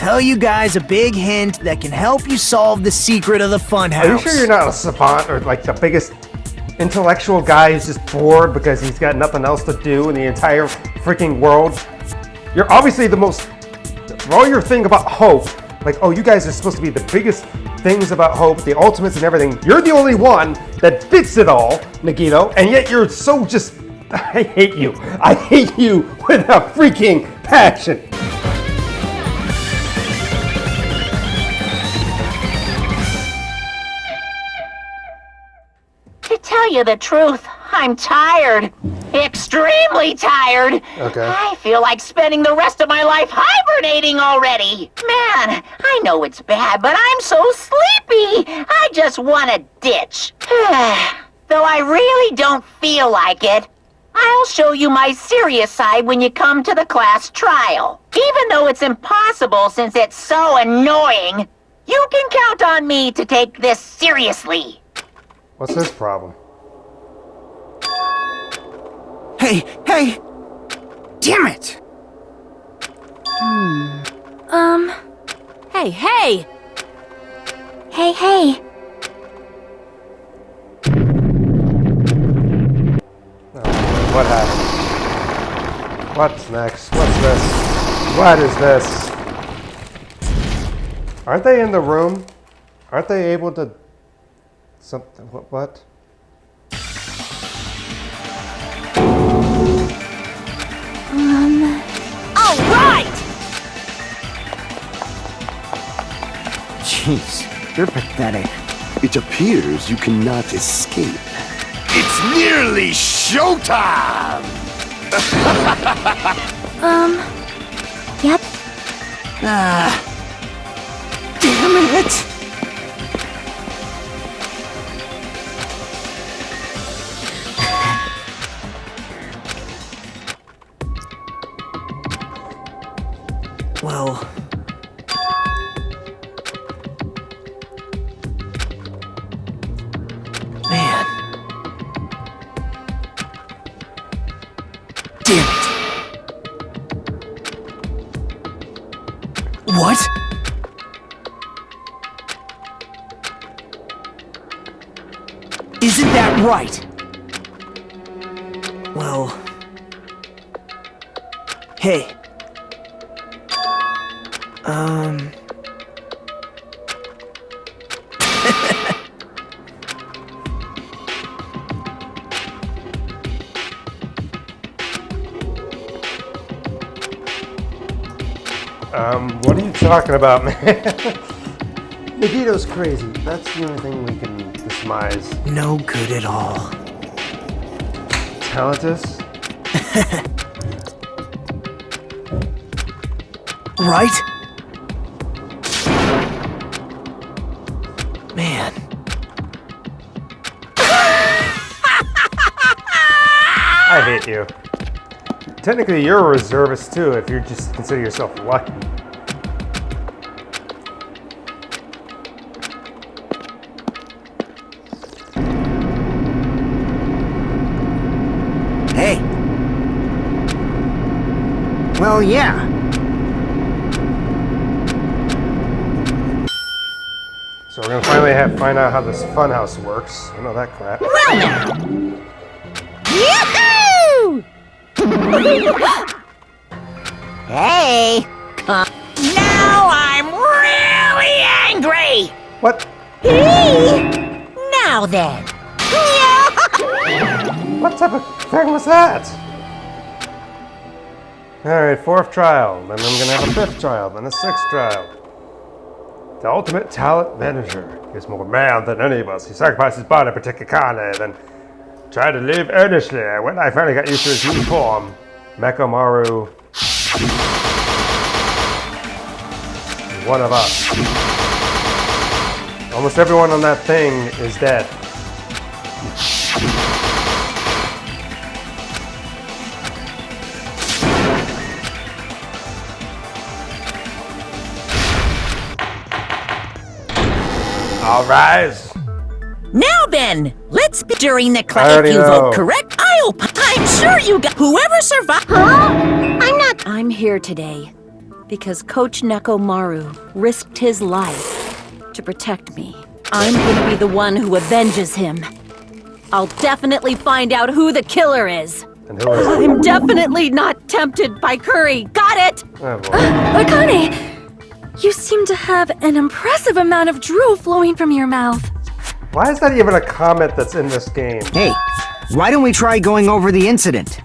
tell you guys a big hint that can help you solve the secret of the funhouse. Are you sure you're not a savant or like the biggest intellectual guy who's just bored because he's got nothing else to do in the entire freaking world? You're obviously the most, for all your thing about hope, like, oh, you guys are supposed to be the biggest things about hope, the ultimates and everything. You're the only one that fits it all, Nagito, and yet you're so just, I hate you. I hate you with a freaking passion. To tell you the truth, I'm tired. Extremely tired. Okay. I feel like spending the rest of my life hibernating already. Man, I know it's bad, but I'm so sleepy. I just want to ditch. Though I really don't feel like it. I'll show you my serious side when you come to the class trial. Even though it's impossible since it's so annoying, you can count on me to take this seriously. What's his problem? Hey! Damn it! Hey! Hey! Oh, what happened? What's next? What's this? What is this? Aren't they in the room? Aren't they able to... Something... What? All right! Jeez, you're pathetic. It appears you cannot escape. It's nearly showtime! Yep. Damn it! Well... Man. Damn it! What? Isn't that right? Well... Hey. What are you talking about, man? Nagito's crazy. That's the only thing we can surmise. No good at all. Talentus? Right? Man. I hate you. Technically, you're a reservist too, if you just consider yourself lucky. Hey. Well, yeah. So we're gonna finally find out how this funhouse works. I know that crap. Yoo-hoo! Hey! Now I'm really angry! What? Now then! What type of thing was that? Alright, 4th trial. Then I'm gonna have a 5th trial, then a 6th trial. The ultimate talent manager is more man than any of us. He sacrificed his body to protect Akane, then tried to live earnestly. When I finally got used to his uniform, Mekamaru, one of us. Almost everyone on that thing is dead. All rise. Now then, let's be during the I class. already If you know. vote correct, I'm sure you got whoever survived. Huh? I'm not. I'm here today. because Coach Nekomaru risked his life to protect me. I'm gonna be the one who avenges him. I'll definitely find out who the killer is. And who is it? I'm definitely not tempted by curry. Got it? Oh, boy. Akane, you seem to have an impressive amount of drool flowing from your mouth. Why is that even a comment that's in this game? Hey, why don't we try going over the incident?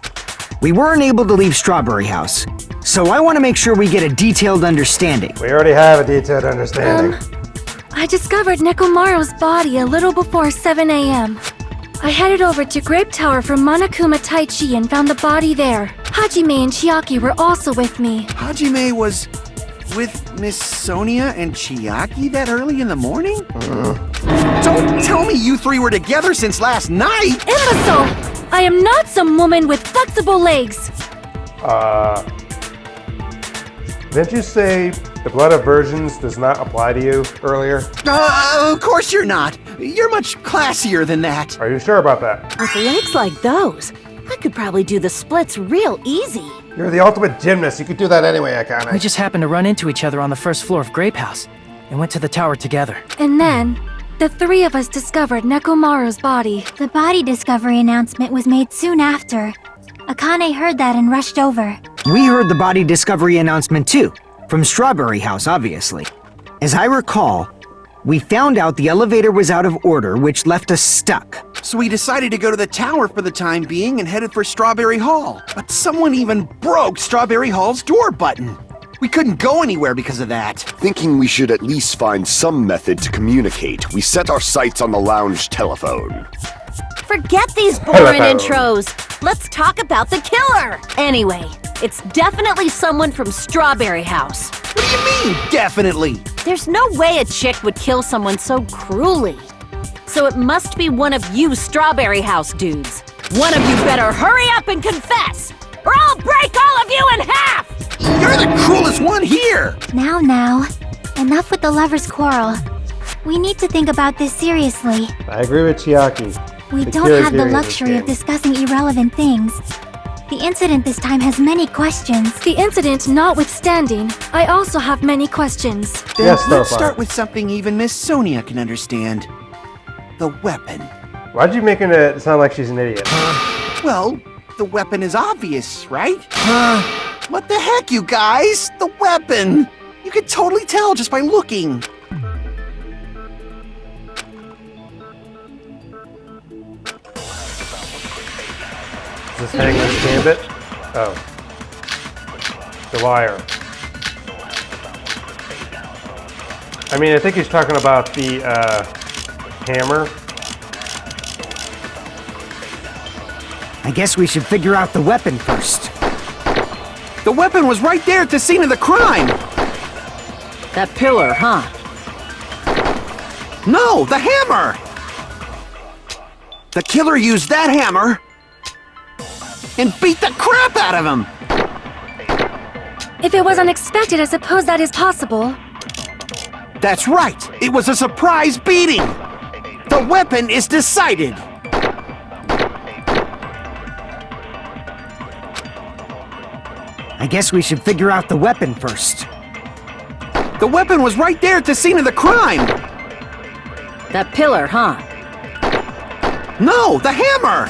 We weren't able to leave Strawberry House, so I want to make sure we get a detailed understanding. We already have a detailed understanding. I discovered Nekomaru's body a little before 7 a.m. I headed over to Grape Tower from Monokuma Taichi and found the body there. Hajime and Chiaki were also with me. Hajime was with Miss Sonia and Chiaki that early in the morning? Don't tell me you three were together since last night! Imbecile! I am not some woman with flexible legs. Didn't you say the blood of virgins does not apply to you earlier? Of course you're not. You're much classier than that. Are you sure about that? With legs like those, I could probably do the splits real easy. You're the ultimate gymnast. You could do that anyway, Akane. We just happened to run into each other on the first floor of Grape House and went to the tower together. And then, the three of us discovered Nekomaru's body. The body discovery announcement was made soon after. Akane heard that and rushed over. We heard the body discovery announcement too, from Strawberry House, obviously. As I recall, we found out the elevator was out of order, which left us stuck. So we decided to go to the tower for the time being and headed for Strawberry Hall. But someone even broke Strawberry Hall's door button. We couldn't go anywhere because of that. Thinking we should at least find some method to communicate, we set our sights on the lounge telephone. Forget these boring intros. Let's talk about the killer. Anyway, it's definitely someone from Strawberry House. What do you mean, definitely? There's no way a chick would kill someone so cruelly. So it must be one of you Strawberry House dudes. One of you better hurry up and confess, or I'll break all of you in half! You're the cruelest one here! Now, enough with the lovers' quarrel. We need to think about this seriously. I agree with Chiaki. We The don't Kira have the Kiri in this luxury of game. discussing irrelevant things. The incident this time has many questions. The incident notwithstanding, I also have many questions. Then Yes, let's Starfire. start with something even Miss Sonia can understand. The weapon. Why'd you making it sound like she's an idiot? Well, the weapon is obvious, right? What the heck, you guys? The weapon! You can totally tell just by looking. Is this Hangman's Gambit? Oh. The wire. I mean, I think he's talking about the hammer. I guess we should figure out the weapon first. The weapon was right there at the scene of the crime! That pillar, huh? No, the hammer! The killer used that hammer and beat the crap out of him! If it was unexpected, I suppose that is possible. That's right! It was a surprise beating! The weapon is decided! I guess we should figure out the weapon first. The weapon was right there at the scene of the crime! That pillar, huh? No, the hammer!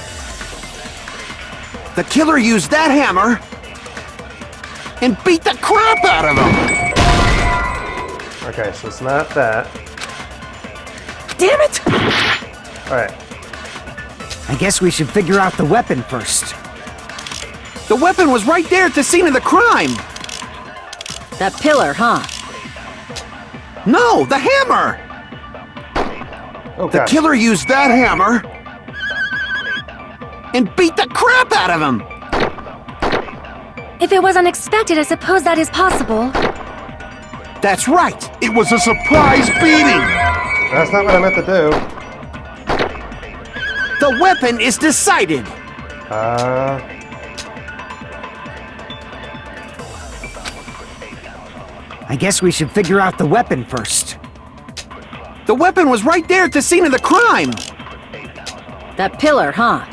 The killer used that hammer and beat the crap out of him! Okay, so it's not that. Damn it! Alright. I guess we should figure out the weapon first. The weapon was right there at the scene of the crime! That pillar, huh? No, the hammer! Oh, The God. killer used that hammer and beat the crap out of him! If it was unexpected, I suppose that is possible. That's right! It was a surprise beating! That's not what I meant to do. The weapon is decided! I guess we should figure out the weapon first. The weapon was right there at the scene of the crime! That pillar, huh?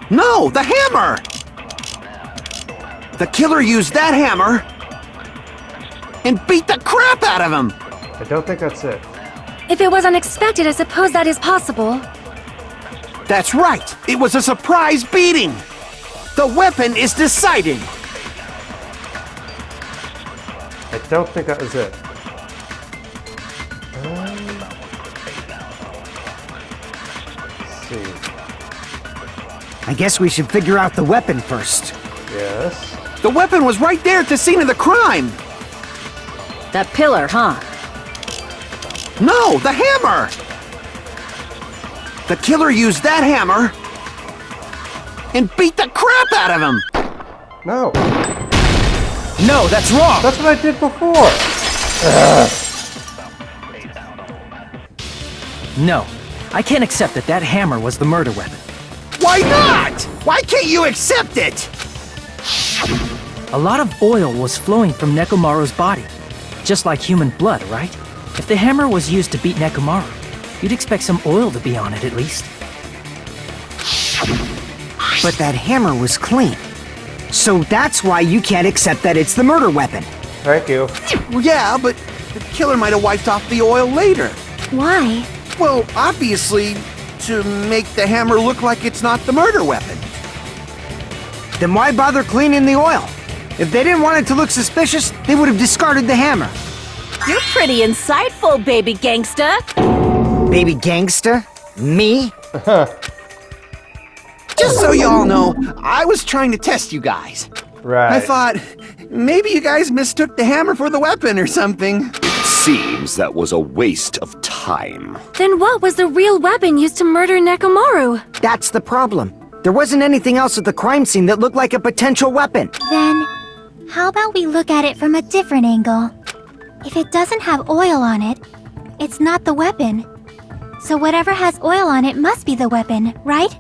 No, the hammer! The killer used that hammer and beat the crap out of him. I don't think that's it. If it was unexpected, I suppose that is possible. That's right. It was a surprise beating. The weapon is decided. I don't think that was it. Let's see. I guess we should figure out the weapon first. Yes. The weapon was right there at the scene of the crime. That pillar, huh? No, the hammer! The killer used that hammer and beat the crap out of him! No. No, that's wrong! That's what I did before. No, I can't accept that that hammer was the murder weapon. Why not? Why can't you accept it? A lot of oil was flowing from Nekomaru's body, just like human blood, right? If the hammer was used to beat Nekomaru, you'd expect some oil to be on it at least. But that hammer was clean. So that's why you can't accept that it's the murder weapon. Thank you. Well, yeah, but the killer might have wiped off the oil later. Why? Well, obviously, to make the hammer look like it's not the murder weapon. Then why bother cleaning the oil? If they didn't want it to look suspicious, they would have discarded the hammer. You're pretty insightful, baby gangsta. Baby gangsta? Me? Just so y'all know, I was trying to test you guys. Right. I thought, maybe you guys mistook the hammer for the weapon or something. It seems that was a waste of time. Then what was the real weapon used to murder Nekomaru? That's the problem. There wasn't anything else at the crime scene that looked like a potential weapon. Then, how about we look at it from a different angle? If it doesn't have oil on it, it's not the weapon. So whatever has oil on it must be the weapon, right?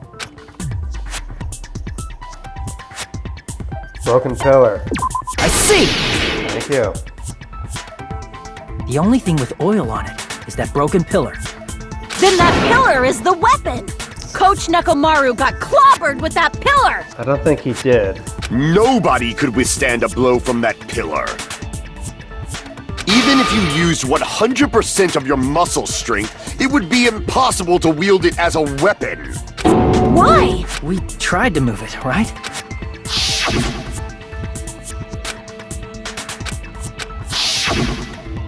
Broken pillar. I see! Thank you. The only thing with oil on it is that broken pillar. Then that pillar is the weapon! Coach Nekomaru got clobbered with that pillar! I don't think he did. Nobody could withstand a blow from that pillar. Even if you used 100% of your muscle strength, it would be impossible to wield it as a weapon. Why? We tried to move it, right?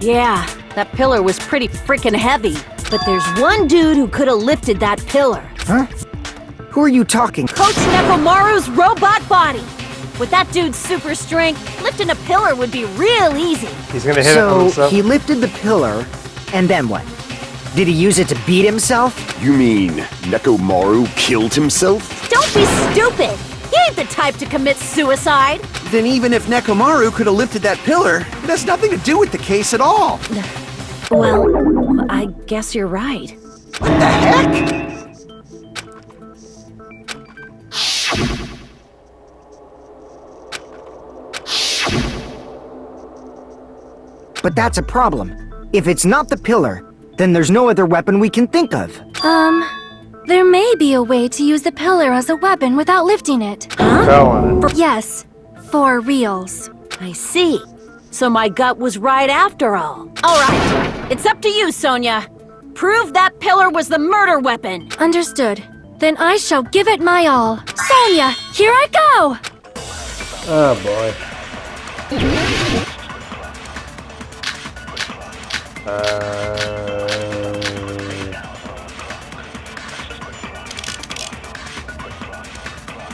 Yeah, that pillar was pretty freaking heavy. But there's one dude who could have lifted that pillar. Huh? Who are you talking? Coach Nekomaru's robot body! With that dude's super strength, lifting a pillar would be real easy. He's gonna hit it on So himself. he lifted the pillar, and then what? Did he use it to beat himself? You mean Nekomaru killed himself? Don't be stupid! He ain't the type to commit suicide! Then even if Nekomaru could have lifted that pillar, it has nothing to do with the case at all. Well, I guess you're right. What the heck? But that's a problem. If it's not the pillar, then there's no other weapon we can think of. There may be a way to use the pillar as a weapon without lifting it. Fell on it. Yes, for reals. I see. So my gut was right after all. All right, it's up to you, Sonia. Prove that pillar was the murder weapon. Understood. Then I shall give it my all. Sonia, here I go! Oh boy.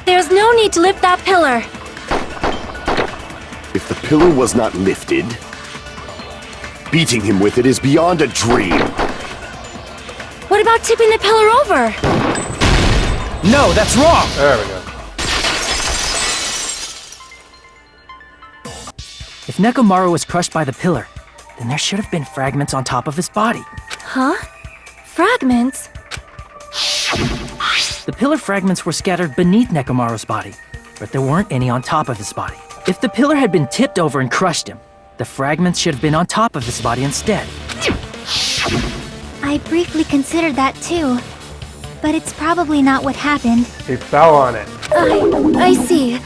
There's no need to lift that pillar. If the pillar was not lifted, beating him with it is beyond a dream. What about tipping the pillar over? No, that's wrong! There we go. If Nekomaru was crushed by the pillar, then there should have been fragments on top of his body. Huh? Fragments? The pillar fragments were scattered beneath Nekomaru's body, but there weren't any on top of his body. If the pillar had been tipped over and crushed him, the fragments should have been on top of his body instead. I briefly considered that too. But it's probably not what happened. He fell on it. I see.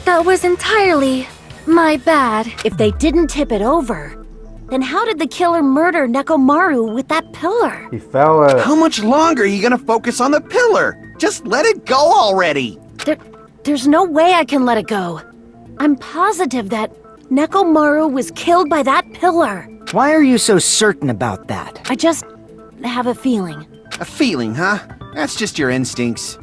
That was entirely My bad. If they didn't tip it over, then how did the killer murder Nekomaru with that pillar? He fell How much longer are you gonna focus on the pillar? Just let it go already! There's no way I can let it go. I'm positive that Nekomaru was killed by that pillar. Why are you so certain about that? I just have a feeling. A feeling, huh? That's just your instincts.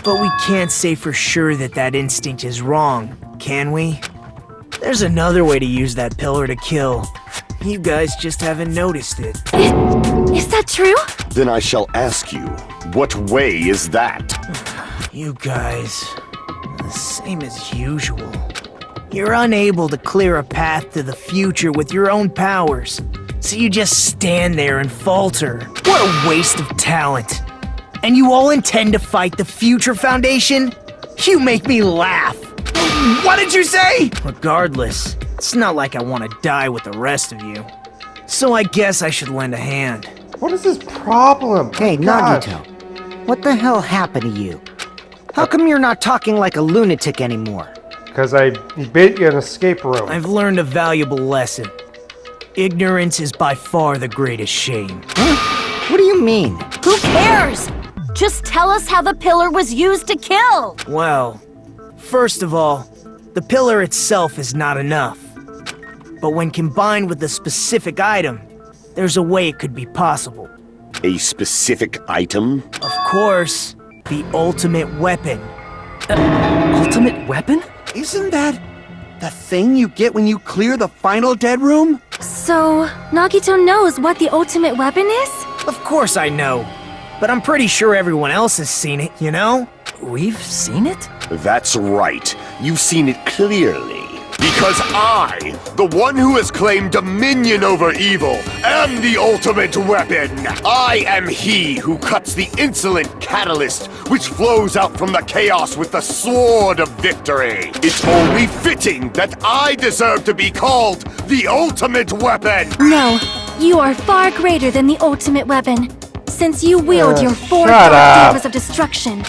But we can't say for sure that that instinct is wrong, can we? There's another way to use that pillar to kill. You guys just haven't noticed it. Is that true? Then I shall ask you, what way is that? You guys, the same as usual. You're unable to clear a path to the future with your own powers, so you just stand there and falter. What a waste of talent. And you all intend to fight the Future Foundation? You make me laugh. What did you say? Regardless, it's not like I want to die with the rest of you. So I guess I should lend a hand. What is his problem? Hey, Gosh. Nagito. What the hell happened to you? How come you're not talking like a lunatic anymore? Because I bit you in an escape room. I've learned a valuable lesson. Ignorance is by far the greatest shame. What do you mean? Who cares? Just tell us how the pillar was used to kill! Well, first of all, the pillar itself is not enough. But when combined with a specific item, there's a way it could be possible. A specific item? Of course, the ultimate weapon. Ultimate weapon? Isn't that the thing you get when you clear the final dead room? So, Nagito knows what the ultimate weapon is? Of course I know. But I'm pretty sure everyone else has seen it, you know? We've seen it? That's right. You've seen it clearly. Because I, the one who has claimed dominion over evil, am the ultimate weapon. I am he who cuts the insolent catalyst which flows out from the chaos with the sword of victory. It's only fitting that I deserve to be called the ultimate weapon. No, you are far greater than the ultimate weapon, since you wield your four shut dark up. devas of destruction.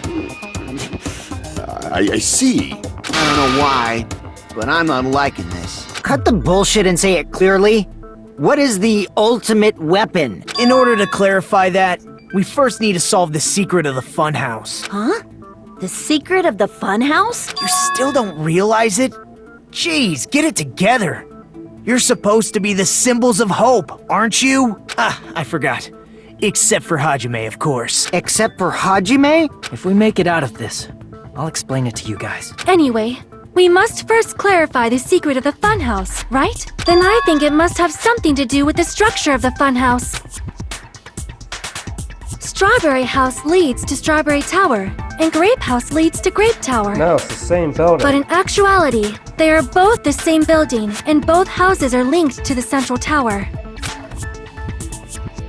I see. I don't know why, but I'm not liking this. Cut the bullshit and say it clearly. What is the ultimate weapon? In order to clarify that, we first need to solve the secret of the funhouse. Huh? The secret of the funhouse? You still don't realize it? Jeez, get it together. You're supposed to be the symbols of hope, aren't you? Ah, I forgot. Except for Hajime, of course. Except for Hajime? If we make it out of this, I'll explain it to you guys. Anyway, we must first clarify the secret of the funhouse, right? Then I think it must have something to do with the structure of the funhouse. Strawberry House leads to Strawberry Tower, and Grape House leads to Grape Tower. No, it's the same building. But in actuality, they are both the same building, and both houses are linked to the central tower.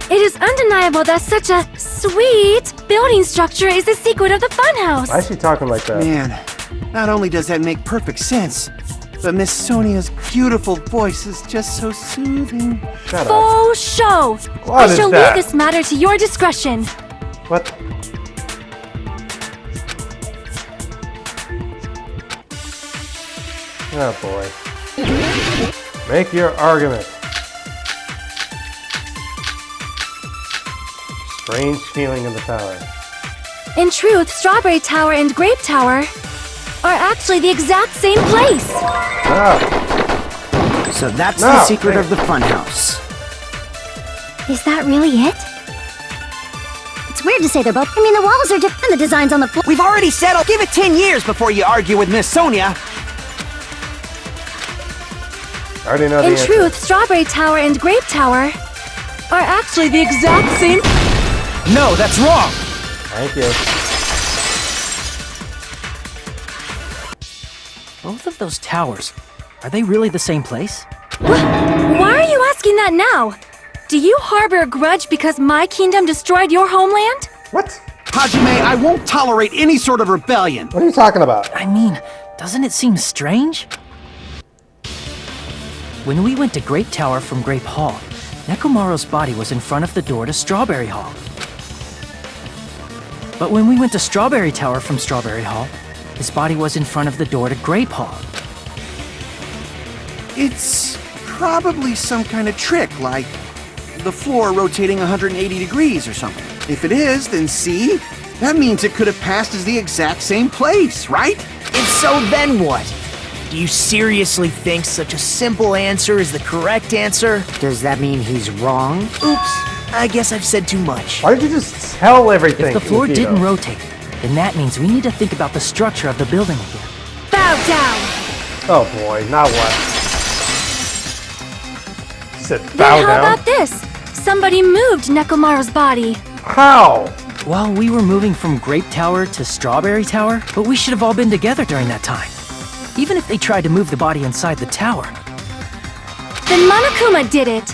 It is undeniable that such a sweet building structure is the secret of the funhouse. Why is she talking like that? Man, not only does that make perfect sense, but Miss Sonia's beautiful voice is just so soothing. Shut up. Full show! What I is shall that? leave this matter to your discretion. What? Oh boy. Make your argument. Strange feeling in the tower. In truth, Strawberry Tower and Grape Tower are actually the exact same place. No. So that's No, the secret hey. of the funhouse. Is that really it? It's weird to say they're both. I mean, the walls are different, the designs on the floor. We've already settled. Give it 10 years before you argue with Miss Sonia. I already know the In answer. truth, Strawberry Tower and Grape Tower are actually the exact same. No, that's wrong! Thank you. Both of those towers, are they really the same place? Why are you asking that now? Do you harbor a grudge because my kingdom destroyed your homeland? What? Hajime, I won't tolerate any sort of rebellion. What are you talking about? I mean, doesn't it seem strange? When we went to Grape Tower from Grape Hall, Nekomaru's body was in front of the door to Strawberry Hall. But when we went to Strawberry Tower from Strawberry Hall, his body was in front of the door to Grape Hall. It's probably some kind of trick, like the floor rotating 180 degrees or something. If it is, then see? That means it could have passed as the exact same place, right? If so, then what? Do you seriously think such a simple answer is the correct answer? Does that mean he's wrong? Oops, I guess I've said too much. Why did you just tell everything? If the floor Nikito? didn't rotate, then that means we need to think about the structure of the building again. Bow down! Oh boy, now what? She said Then bow how down. about this? Somebody moved Nekomaru's body. How? Well, we were moving from Grape Tower to Strawberry Tower, but we should have all been together during that time. Even if they tried to move the body inside the tower. Then Monokuma did it.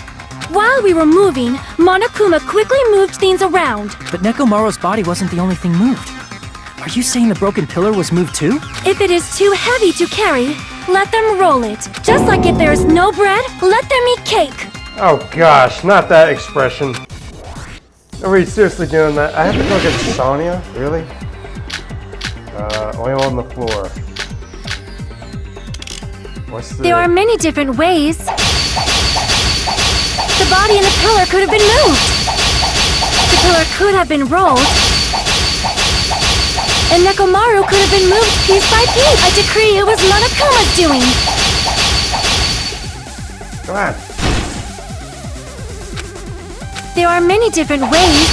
While we were moving, Monokuma quickly moved things around. But Nekomaru's body wasn't the only thing moved. Are you saying the broken pillar was moved too? If it is too heavy to carry, let them roll it. Just like if there is no bread, let them eat cake. Oh gosh, not that expression. Are we seriously doing that? I have to go get Sonia? Really? Oil on the floor. What's the... There are many different ways. The body and the pillar could have been moved. The pillar could have been rolled. And Nekomaru could have been moved piece by piece. I decree it was Monokuma's doing. Come on. There are many different ways.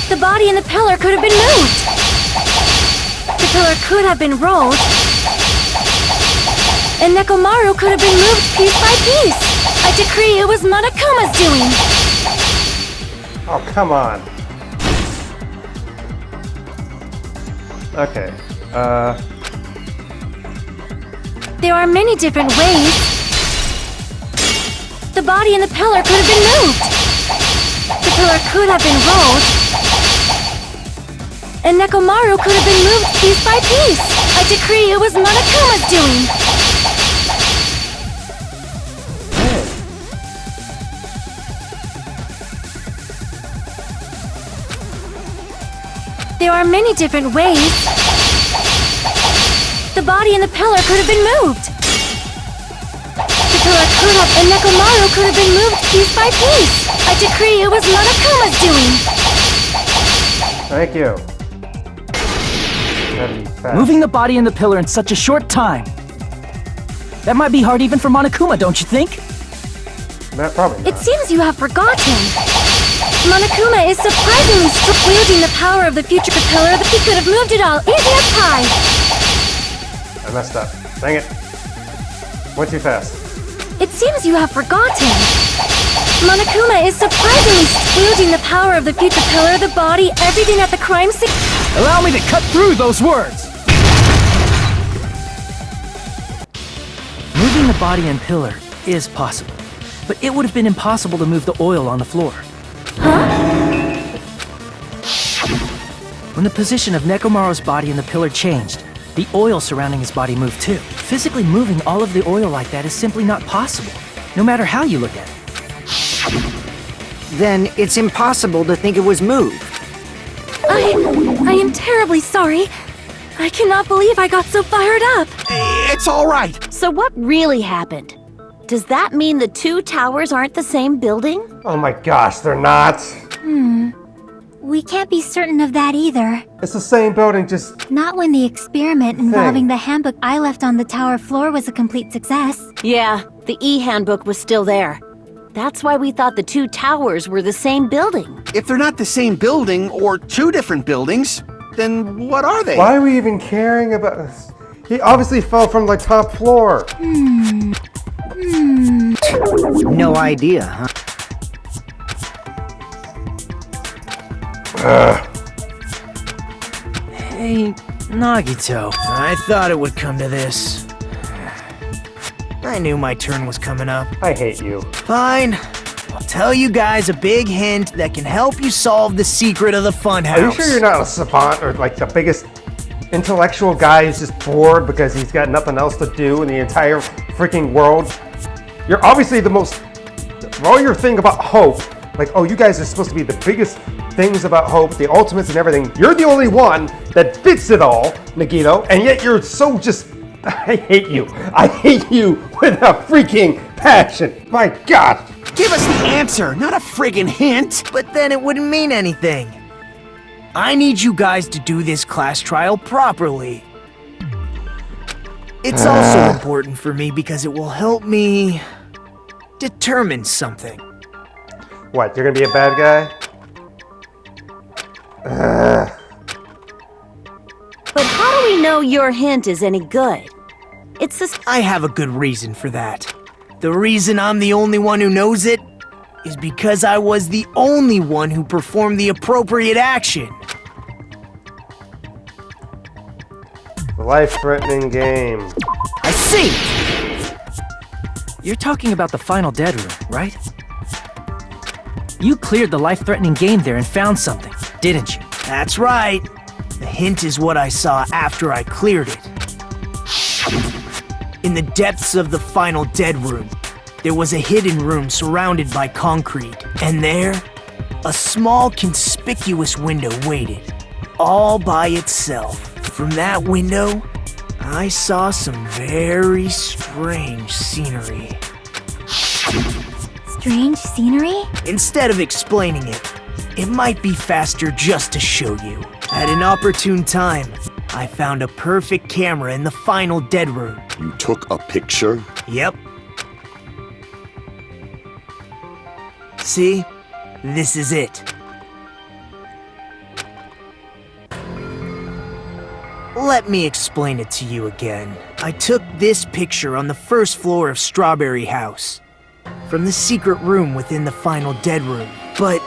The body and the pillar could have been moved. The pillar could have been rolled. And Nekomaru could have been moved piece by piece. I decree it was Monokuma's doing. Oh, come on. Okay. There are many different ways. The body and the pillar could have been moved. The pillar could have been rolled. And Nekomaru could have been moved piece by piece. I decree it was Monokuma's doing. There are many different ways. The body and the pillar could have been moved. The pillar could have, and Nekomaru could have been moved piece by piece. I decree it was Monokuma's doing. Thank you. Gotta be fast. Moving the body and the pillar in such a short time. That might be hard even for Monokuma, don't you think? Not probably not. It seems you have forgotten. Monokuma is surprisingly strong, wielding the power of the future pillar that he could have moved it all easy as pie. I messed up. Dang it. Went too fast. It seems you have forgotten. Monokuma is surprisingly wielding the power of the future pillar, the body, everything at the crime scene. Allow me to cut through those words! Moving the body and pillar is possible, but it would have been impossible to move the oil on the floor. When the position of Nekomaru's body and the pillar changed, the oil surrounding his body moved too. Physically moving all of the oil like that is simply not possible, no matter how you look at it. Then it's impossible to think it was moved. I am terribly sorry. I cannot believe I got so fired up. It's all right. So what really happened? Does that mean the two towers aren't the same building? Oh my gosh, they're not. We can't be certain of that either. It's the same building, just... Not when the experiment involving the handbook I left on the tower floor was a complete success. Yeah, the e-handbook was still there. That's why we thought the two towers were the same building. If they're not the same building or two different buildings, then what are they? Why are we even caring about this? He obviously fell from the top floor. No idea, huh? Hey, Nagito. I thought it would come to this. I knew my turn was coming up. I hate you. Fine. I'll tell you guys a big hint that can help you solve the secret of the funhouse. Are you sure you're not a savant or like the biggest intellectual guy who's just bored because he's got nothing else to do in the entire freaking world? You're obviously the most... all your thing about hope, like, oh, you guys are supposed to be the biggest things about hope, the ultimates and everything. You're the only one that fits it all, Nagito, and yet you're so just I hate you. I hate you with a freaking passion. My God. Give us the answer, not a friggin' hint. But then it wouldn't mean anything. I need you guys to do this class trial properly. It's also important for me because it will help me determine something. What, you're gonna be a bad guy? But how do we know your hint is any good? It's this. I have a good reason for that. The reason I'm the only one who knows it is because I was the only one who performed the appropriate action. Life-threatening game. I see! You're talking about the final dead room, right? You cleared the life-threatening game there and found something, didn't you? That's right. The hint is what I saw after I cleared it. In the depths of the final dead room, there was a hidden room surrounded by concrete. And there, a small conspicuous window waited, all by itself. From that window, I saw some very strange scenery. Strange scenery? Instead of explaining it, it might be faster just to show you. At an opportune time, I found a perfect camera in the final dead room. You took a picture? Yep. See? This is it. Let me explain it to you again. I took this picture on the first floor of Strawberry House, from the secret room within the final dead room. But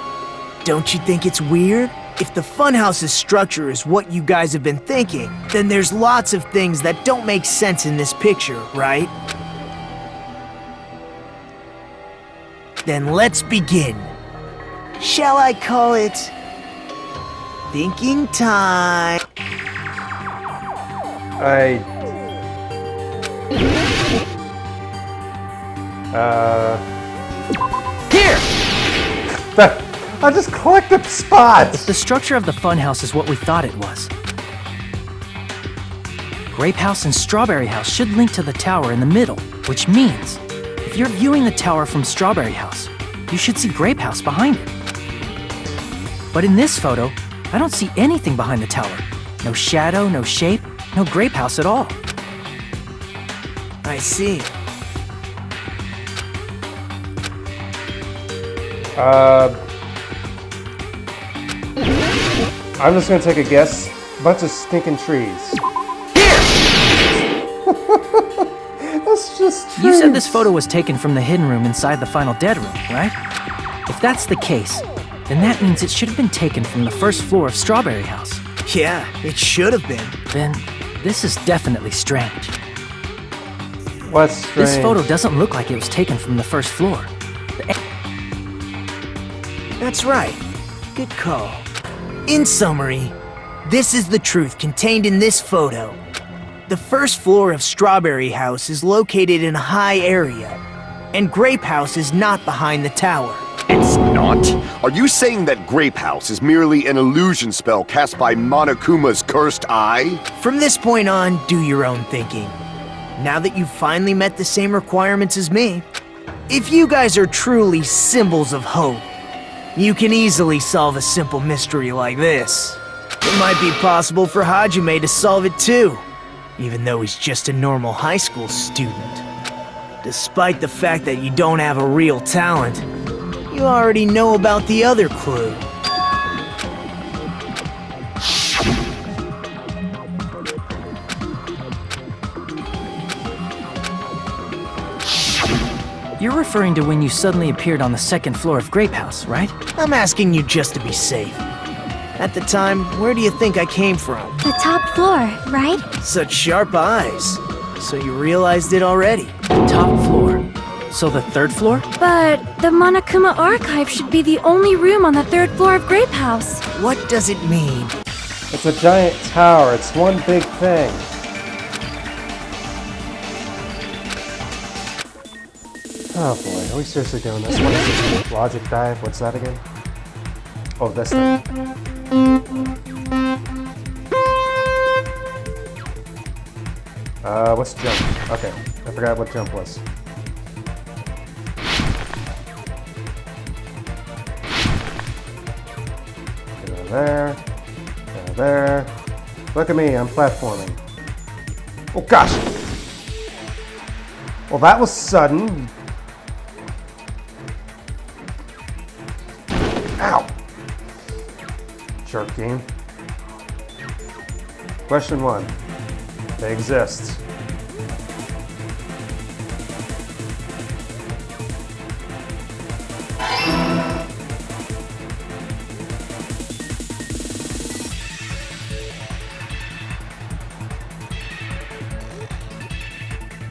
don't you think it's weird? If the funhouse's structure is what you guys have been thinking, then there's lots of things that don't make sense in this picture, right? Then let's begin. Shall I call it thinking time? Here! I just collected spots! The structure of the funhouse is what we thought it was. Grape House and Strawberry House should link to the tower in the middle, which means if you're viewing the tower from Strawberry House, you should see Grape House behind it. But in this photo, I don't see anything behind the tower. No shadow, no shape, no Grape House at all. I see. I'm just gonna take a guess. Bunch of stinking trees. That's just trees. You said this photo was taken from the hidden room inside the final dead room, right? If that's the case, then that means it should have been taken from the first floor of Strawberry House. Yeah, it should have been. Then this is definitely strange. What's strange? This photo doesn't look like it was taken from the first floor. That's right. Good call. In summary, this is the truth contained in this photo. The first floor of Strawberry House is located in a high area, and Grape House is not behind the tower. It's not? Are you saying that Grape House is merely an illusion spell cast by Monokuma's cursed eye? From this point on, do your own thinking. Now that you've finally met the same requirements as me, if you guys are truly symbols of hope, you can easily solve a simple mystery like this. It might be possible for Hajime to solve it too, even though he's just a normal high school student. Despite the fact that you don't have a real talent, you already know about the other clue. You're referring to when you suddenly appeared on the second floor of Grape House, right? I'm asking you just to be safe. At the time, where do you think I came from? The top floor, right? Such sharp eyes. So you realized it already. Top floor. So the third floor? But the Monokuma Archive should be the only room on the third floor of Grape House. What does it mean? It's a giant tower. It's one big thing. Oh boy, are we seriously doing this? What is this? Logic dive? What's that again? Oh, this thing. What's jump? Okay, I forgot what jump was. Go there. Go there. Look at me, I'm platforming. Oh gosh! Well, that was sudden. Ow! Jerk game. Question 1. They exist.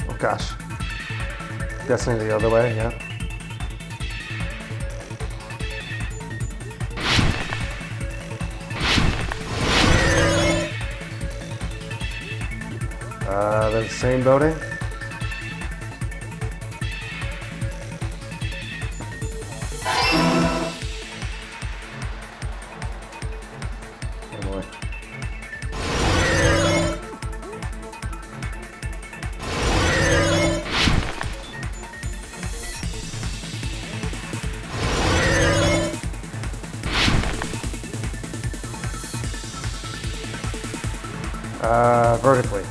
Oh gosh. Guessing the other way, yeah. They're the same building. Oh boy. Vertically.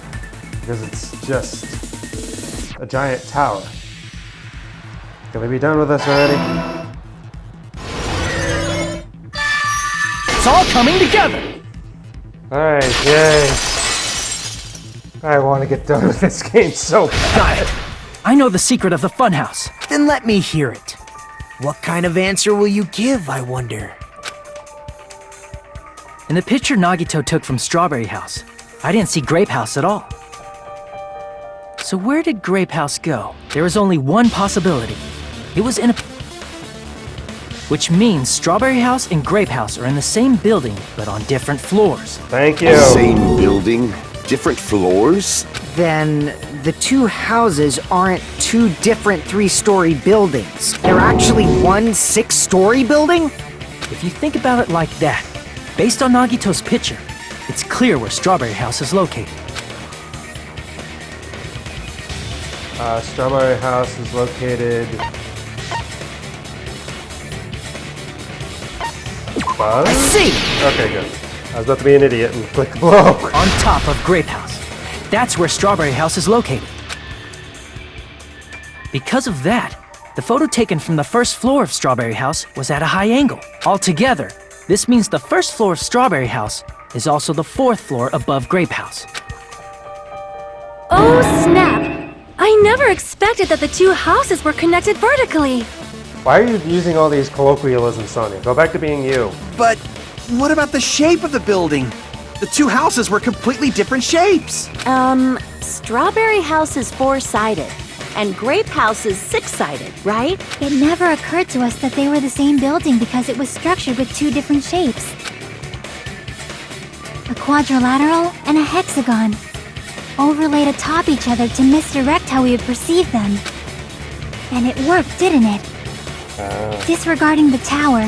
Because it's just a giant tower. Can we be done with this already? It's all coming together! Alright, yay. I want to get done with this game so bad. Got it. I know the secret of the funhouse. Then let me hear it. What kind of answer will you give, I wonder? In the picture Nagito took from Strawberry House, I didn't see Grape House at all. So where did Grape House go? There is only one possibility. It was in a... Which means Strawberry House and Grape House are in the same building, but on different floors. Thank you. Same building, different floors? Then the two houses aren't two different 3-story buildings. They're actually one 6-story building? If you think about it like that, based on Nagito's picture, it's clear where Strawberry House is located. Strawberry House is located... I see! Okay, good. I was about to be an idiot and click below. On top of Grape House. That's where Strawberry House is located. Because of that, the photo taken from the first floor of Strawberry House was at a high angle. Altogether, this means the first floor of Strawberry House is also the 4th floor above Grape House. Oh, snap! I never expected that the two houses were connected vertically. Why are you using all these colloquialisms, Sonia? Go back to being you. But what about the shape of the building? The two houses were completely different shapes. Strawberry House is 4-sided, and Grape House is 6-sided, right? It never occurred to us that they were the same building because it was structured with two different shapes. A quadrilateral and a hexagon, overlaid atop each other to misdirect how we would perceive them. And it worked, didn't it? Disregarding the tower,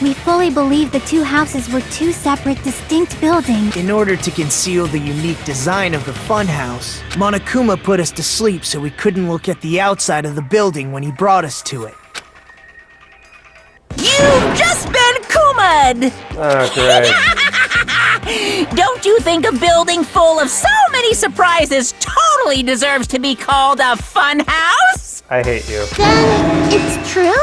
we fully believed the two houses were two separate, distinct buildings. In order to conceal the unique design of the funhouse, Monokuma put us to sleep so we couldn't look at the outside of the building when he brought us to it. You've just been Kuma'd! Oh, great. Don't you think a building full of so many surprises totally deserves to be called a fun house? I hate you. Then it's true?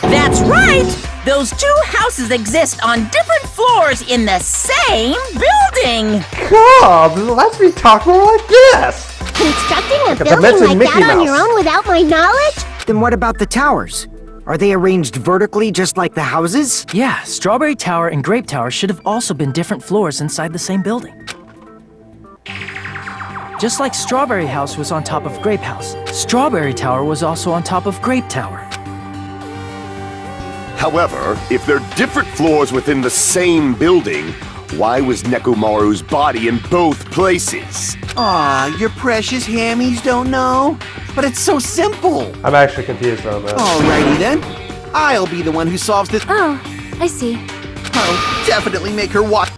That's right! Those two houses exist on different floors in the same building! God, let's me talk more like this! Constructing a Like a building dimension like Mickey that on Mouse. your own without my knowledge? Then what about the towers? Are they arranged vertically just like the houses? Yeah, Strawberry Tower and Grape Tower should have also been different floors inside the same building. Just like Strawberry House was on top of Grape House, Strawberry Tower was also on top of Grape Tower. However, if they're different floors within the same building, why was Nekomaru's body in both places? Aw, your precious hammies don't know? But it's so simple. I'm actually confused on that. Alrighty then. I'll be the one who solves this. Oh, I see. I'll definitely make her watch.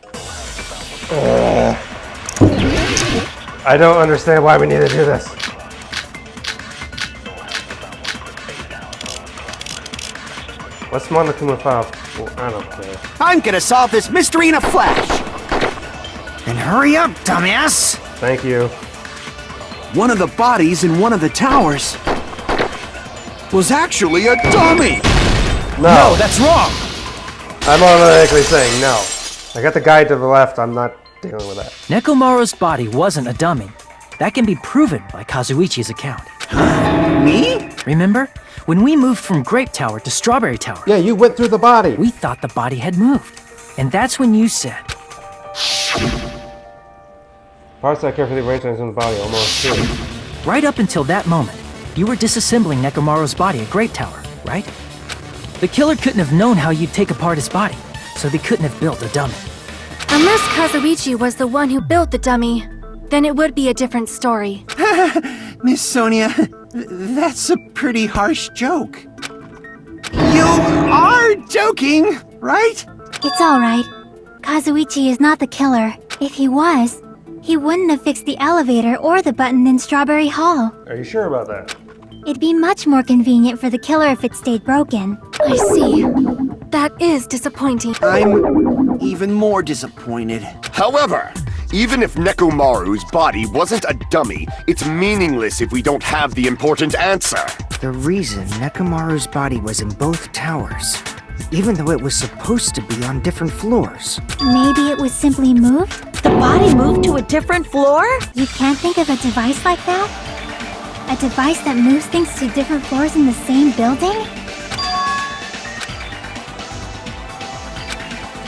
I don't understand why we need to do this. What's Monokuma 5? Well, I don't care. I'm gonna solve this mystery in a flash. Then hurry up, dumbass! Thank you. One of the bodies in one of the towers was actually a dummy. No, That's wrong! I'm automatically saying no. I got the guy to the left. I'm not dealing with that. Nekomaru's body wasn't a dummy. That can be proven by Kazuichi's account. Me? Remember? When we moved from Grape Tower to Strawberry Tower, Yeah, you went through the body. we thought the body had moved. And that's when you said, Parts that carefully arranged in the body almost too. right up until that moment, you were disassembling Nekomaru's body at Grape Tower, right? The killer couldn't have known how you'd take apart his body, so they couldn't have built a dummy. Unless Kazuichi was the one who built the dummy, then it would be a different story. Miss Sonia, that's a pretty harsh joke. You are joking, right? It's alright. Kazuichi is not the killer. If he was, he wouldn't have fixed the elevator or the button in Strawberry Hall. Are you sure about that? It'd be much more convenient for the killer if it stayed broken. I see. That is disappointing. I'm even more disappointed. However, even if Nekomaru's body wasn't a dummy, it's meaningless if we don't have the important answer. The reason Nekomaru's body was in both towers, even though it was supposed to be on different floors. Maybe it was simply moved? The body moved to a different floor? You can't think of a device like that? A device that moves things to different floors in the same building?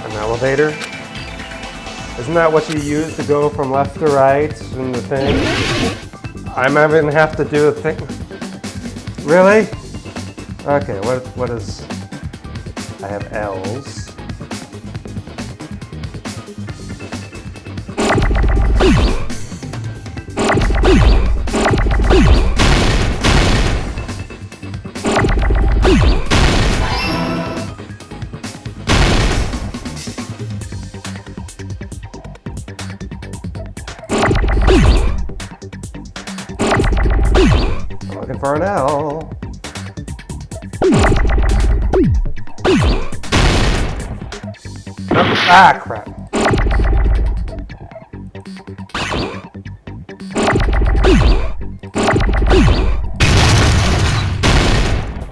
An elevator? Isn't that what you use to go from left to right in the thing? I'm having to have to do a thing. Really? Okay, what is... I have L's. I'm looking for an L. Ah, crap.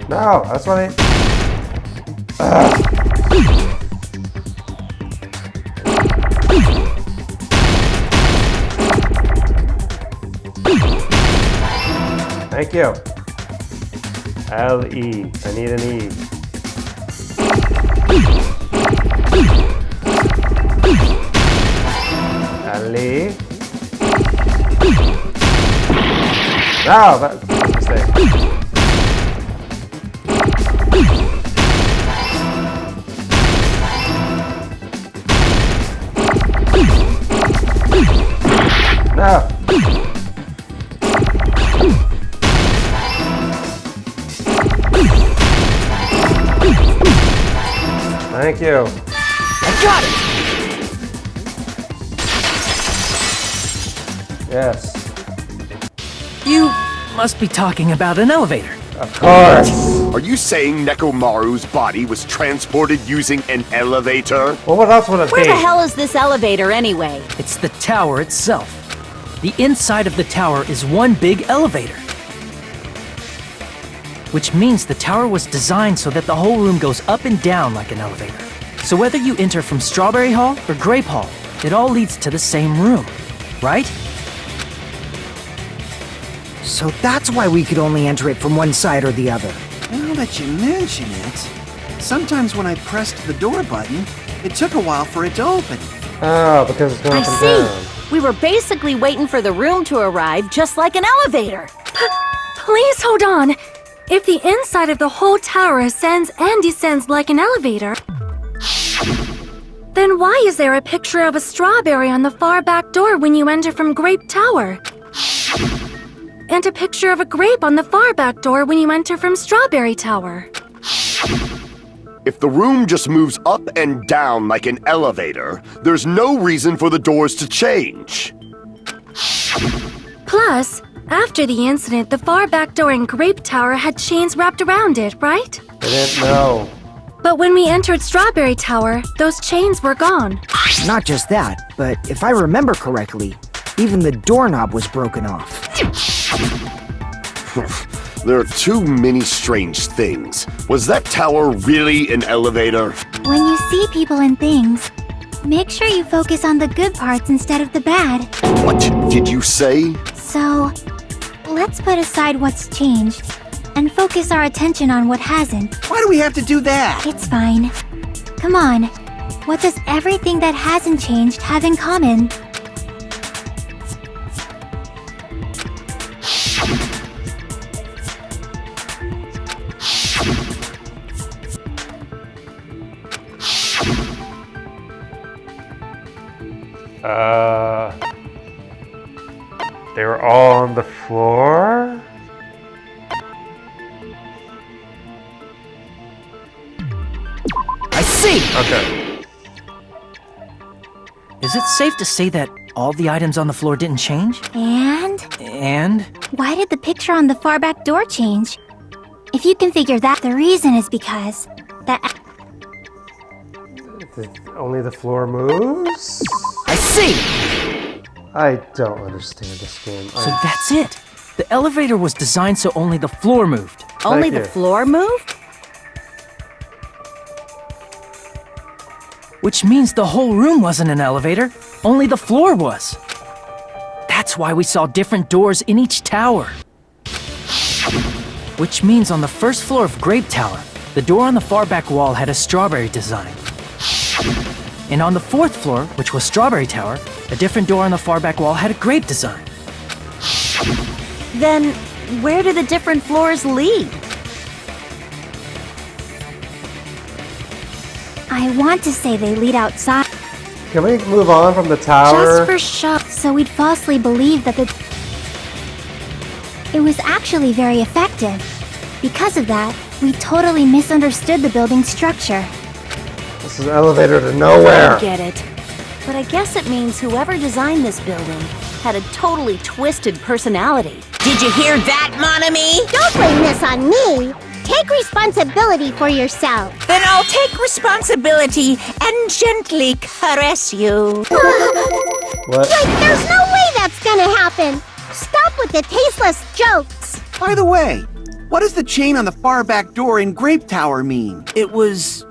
No, that's what I... Thank you. L-E. I need an E. L-E. No, that's a mistake. No. Thank you. I got it! Yes. You must be talking about an elevator. Of course. Are you saying Nekomaru's body was transported using an elevator? Well, what else would it Where be? the hell is this elevator anyway? It's the tower itself. The inside of the tower is one big elevator. Which means the tower was designed so that the whole room goes up and down like an elevator. So whether you enter from Strawberry Hall or Grape Hall, it all leads to the same room, right? So that's why we could only enter it from one side or the other. Now that you mention it, sometimes when I pressed the door button, it took a while for it to open. Oh, because it's going I up and see. down. We were basically waiting for the room to arrive just like an elevator. Please hold on. If the inside of the whole tower ascends and descends like an elevator, then why is there a picture of a strawberry on the far back door when you enter from Grape Tower? And a picture of a grape on the far back door when you enter from Strawberry Tower. If the room just moves up and down like an elevator, there's no reason for the doors to change. Plus, after the incident, the far back door in Grape Tower had chains wrapped around it, right? I didn't know. But when we entered Strawberry Tower, those chains were gone. Not just that, but if I remember correctly, even the doorknob was broken off. There are too many strange things. Was that tower really an elevator? When you see people and things, make sure you focus on the good parts instead of the bad. What did you say? So, let's put aside what's changed and focus our attention on what hasn't. Why do we have to do that? It's fine. Come on. What does everything that hasn't changed have in common? They were all on the floor? I see! Okay. Is it safe to say that all the items on the floor didn't change? And? And? Why did the picture on the far back door change? If you can figure that, the reason is because that... Only the floor moves? I see! I don't understand this game. So that's it. The elevator was designed so only the floor moved. Only Thank the you. floor moved? Which means the whole room wasn't an elevator, only the floor was. That's why we saw different doors in each tower. Which means on the first floor of Grape Tower, the door on the far back wall had a strawberry design. And on the fourth floor, which was Strawberry Tower, a different door on the far back wall had a grape design. Then, where do the different floors lead? I want to say they lead outside. Can we move on from the tower? Just for show, so we'd falsely believe that it was actually very effective. Because of that, we totally misunderstood the building's structure. This is an elevator to nowhere. I get it. But I guess it means whoever designed this building had a totally twisted personality. Did you hear that, mon ami? Don't blame this on me. Take responsibility for yourself. Then I'll take responsibility and gently caress you. What? There's no way that's gonna happen. Stop with the tasteless jokes. By the way, what does the chain on the far back door in Grape Tower mean? It was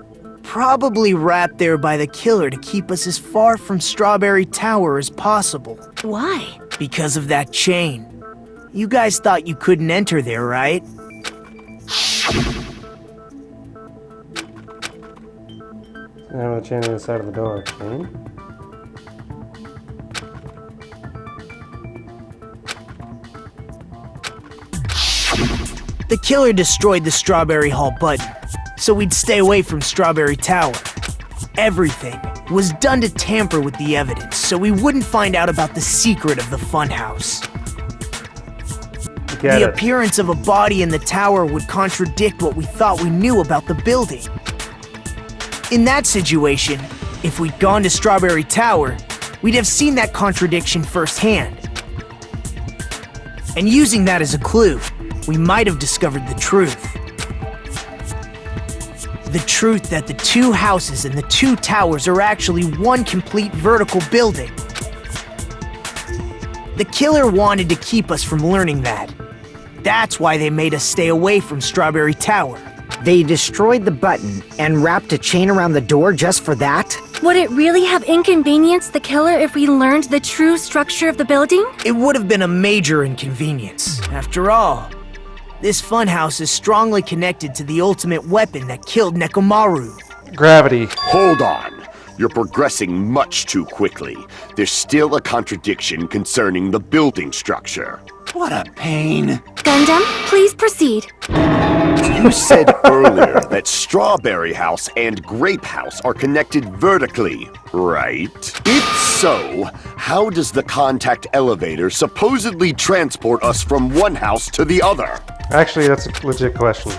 probably wrapped there by the killer to keep us as far from Strawberry Tower as possible. Why? Because of that chain. You guys thought you couldn't enter there, right? I have a chain on the side of the door. Okay. The killer destroyed the Strawberry Hall button, so we'd stay away from Strawberry Tower. Everything was done to tamper with the evidence, so we wouldn't find out about the secret of the funhouse. Get The it. appearance of a body in the tower would contradict what we thought we knew about the building. In that situation, if we'd gone to Strawberry Tower, we'd have seen that contradiction firsthand. And using that as a clue, we might have discovered the truth. The truth that the two houses and the two towers are actually one complete vertical building. The killer wanted to keep us from learning that. That's why they made us stay away from Strawberry Tower. They destroyed the button and wrapped a chain around the door just for that? Would it really have inconvenienced the killer if we learned the true structure of the building? It would have been a major inconvenience. After all, this funhouse is strongly connected to the ultimate weapon that killed Nekomaru. Gravity. Hold on. You're progressing much too quickly. There's still a contradiction concerning the building structure. What a pain. Gundam, please proceed. You said earlier that Strawberry House and Grape House are connected vertically, right? If so, how does the contact elevator supposedly transport us from one house to the other? Actually, that's a legit question.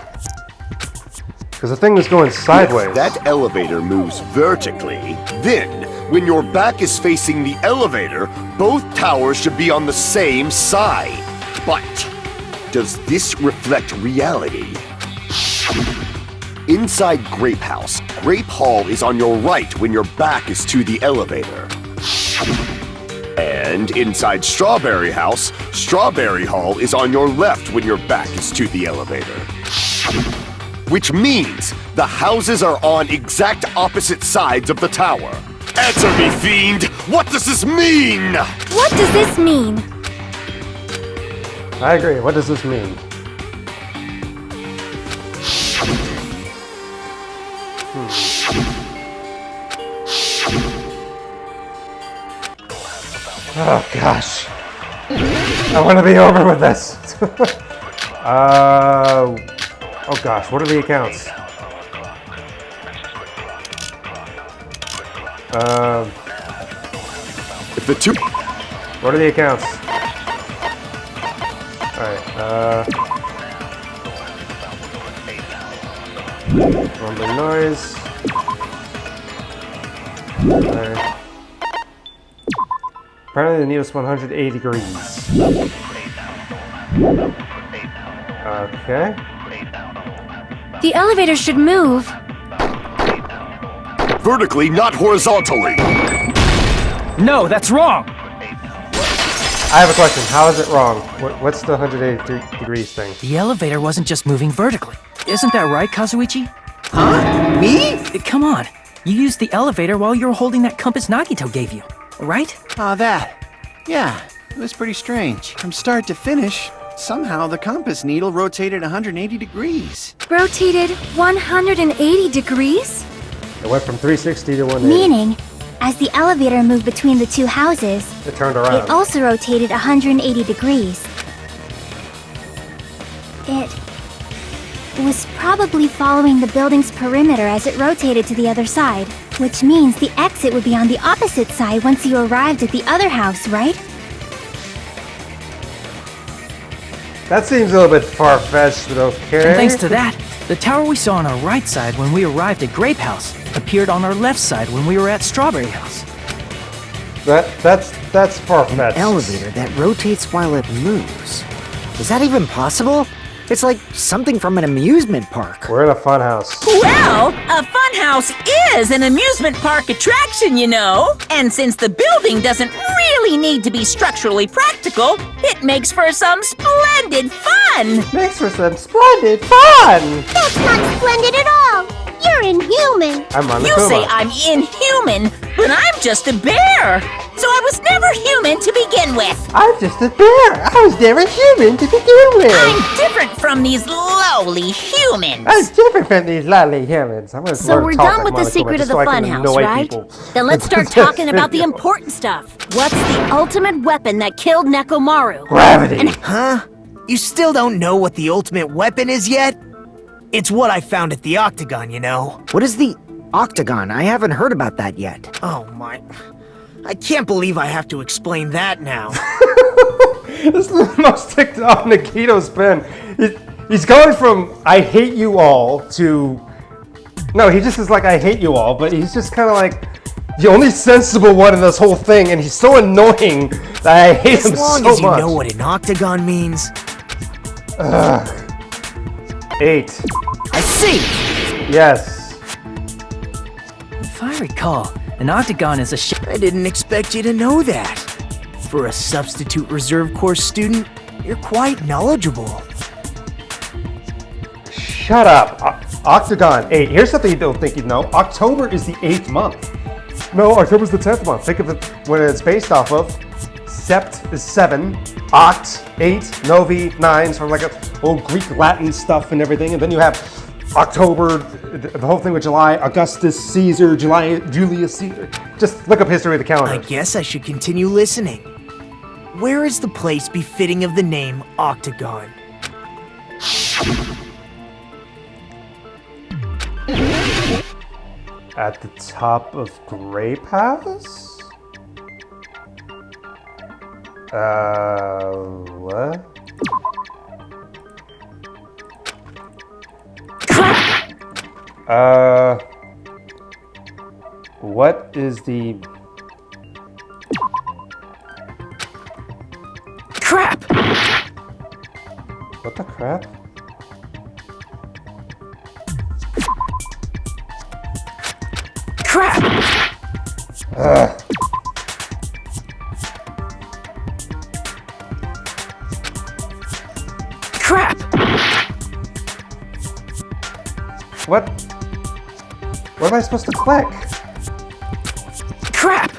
Because the thing was going sideways. If that elevator moves vertically, then When your back is facing the elevator, both towers should be on the same side. But does this reflect reality? Inside Grape House, Grape Hall is on your right when your back is to the elevator. And inside Strawberry House, Strawberry Hall is on your left when your back is to the elevator. Which means the houses are on exact opposite sides of the tower. Answer me, fiend! What does this mean? What does this mean? I agree. What does this mean? Oh gosh. I want to be over with this. Oh gosh, what are the accounts? If the two... What are the accounts? Alright, rumbling noise. Alright. Apparently the needle's 180 degrees. Okay. The elevator should move. Vertically, not horizontally. No, that's wrong! I have a question. How is it wrong? What's the 180 degrees thing? The elevator wasn't just moving vertically. Isn't that right, Kazuichi? Huh? Me? Come on. You used the elevator while you were holding that compass Nagito gave you, right? Oh, that. Yeah, it was pretty strange. From start to finish, somehow the compass needle rotated 180 degrees. Rotated 180 degrees? It went from 360 to 180. Meaning, as the elevator moved between the two houses, It turned around. it also rotated 180 degrees. It was probably following the building's perimeter as it rotated to the other side, which means the exit would be on the opposite side once you arrived at the other house, right? That seems a little bit far-fetched, but okay. And thanks to that, the tower we saw on our right side when we arrived at Grape House appeared on our left side when we were at Strawberry House. That's far-fetched. An elevator that rotates while it moves. Is that even possible? It's like something from an amusement park. We're in a fun house. Well, a funhouse is an amusement park attraction, you know. And since the building doesn't really need to be structurally practical, it makes for some splendid fun. Makes for some splendid fun! That's not splendid at all! You're inhuman! I'm on the You Kuma. say I'm inhuman, but I'm just a bear. So I was never human to begin with. I'm just a bear! I was never human to begin with! I'm different from these lowly humans. I'm different from these lovely humans. I'm gonna So learn we're to talk done with like the secret Monokuma of the just so I can funhouse, annoy right? people. Then let's start talking about the important stuff. What's the ultimate weapon that killed Nekomaru? Gravity! Huh? You still don't know what the ultimate weapon is yet? It's what I found at the Octagon, you know. What is the Octagon? I haven't heard about that yet. Oh my... I can't believe I have to explain that now. This is the most ticked off Nikito's been. He's going from I hate you all to... No, he just is like I hate you all, but he's just kind of like the only sensible one in this whole thing, and he's so annoying that I hate him so much. As long as you know what an Octagon means. Ugh. 8. I see! Yes. If I recall, an octagon is a shape. I didn't expect you to know that. For a substitute reserve course student, you're quite knowledgeable. Shut up. Octagon 8. Here's something you don't think you know. October is the 8th month. No, October's the 10th month. Think of it when it's based off of. Sept is 7. Oct, 8. Novi, 9. So like a old Greek Latin stuff and everything. And then you have October, the whole thing with July, Augustus Caesar, Julius Caesar. Just look up history of the calendar. I guess I should continue listening. Where is the place befitting of the name Octagon? At the top of Grape House? What? What is the Crap. Crap! Ugh. Crap! What? What am I supposed to click? Crap!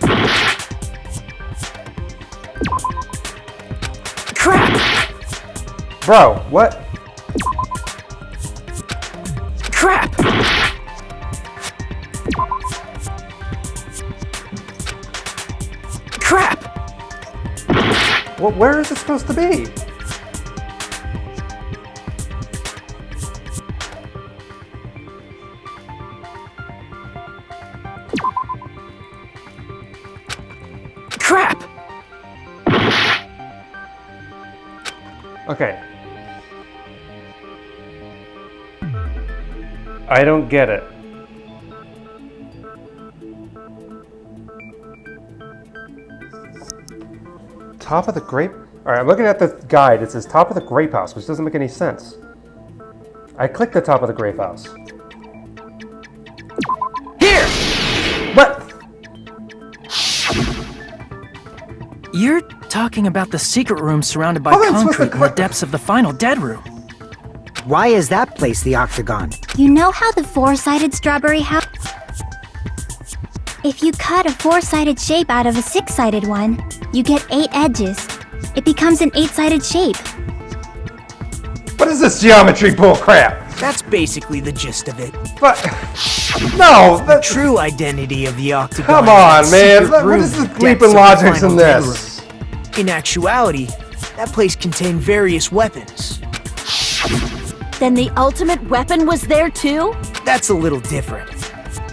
Crap! Bro, what? Crap! Crap! Well, where is it supposed to be? Crap! Okay. I don't get it. Top of the grape... Alright, I'm looking at the guide. It says top of the grape house, which doesn't make any sense. I clicked the top of the grape house. Here! What? You're talking about the secret room surrounded by Oh, that's what concrete in the depths of the final dead room. Why is that place the octagon? You know how the four-sided strawberry house... If you cut a four-sided shape out of a six-sided one, you get 8 edges. It becomes an 8-sided shape. What is this geometry bullcrap? That's basically the gist of it. But... No! The true identity of the octagon. Come on, is man! secret What room is the depths leap of in the logics final in dead this? room. In actuality, that place contained various weapons. Then the ultimate weapon was there too? That's a little different.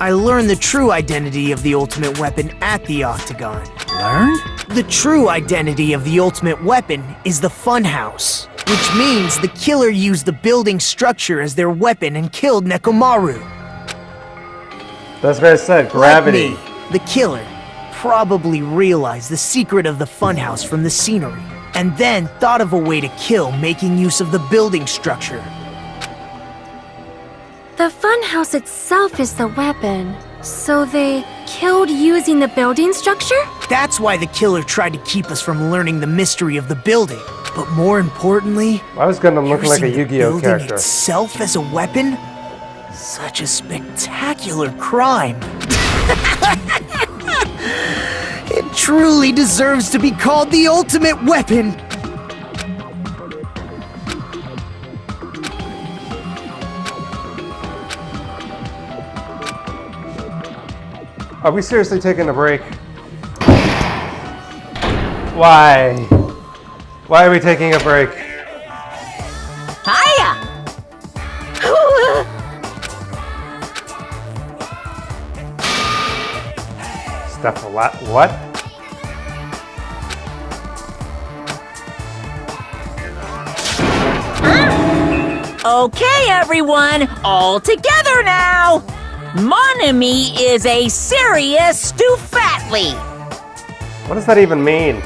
I learned the true identity of the ultimate weapon at the octagon. Learned? The true identity of the ultimate weapon is the funhouse, which means the killer used the building structure as their weapon and killed Nekomaru. That's what I said, gravity. Like me, the killer probably realized the secret of the funhouse from the scenery, and then thought of a way to kill making use of the building structure. The funhouse itself is the weapon. So they killed using the building structure? That's why the killer tried to keep us from learning the mystery of the building. But more importantly, I was gonna look like a using the Yu-Gi-Oh building character. itself as a weapon? Such a spectacular crime. It truly deserves to be called the ultimate weapon. Are we seriously taking a break? Why? Why are we taking a break? Hiya! Stuff a lot. What? Okay, everyone, all together now! Mon ami is a serious stoufatly. What does that even mean?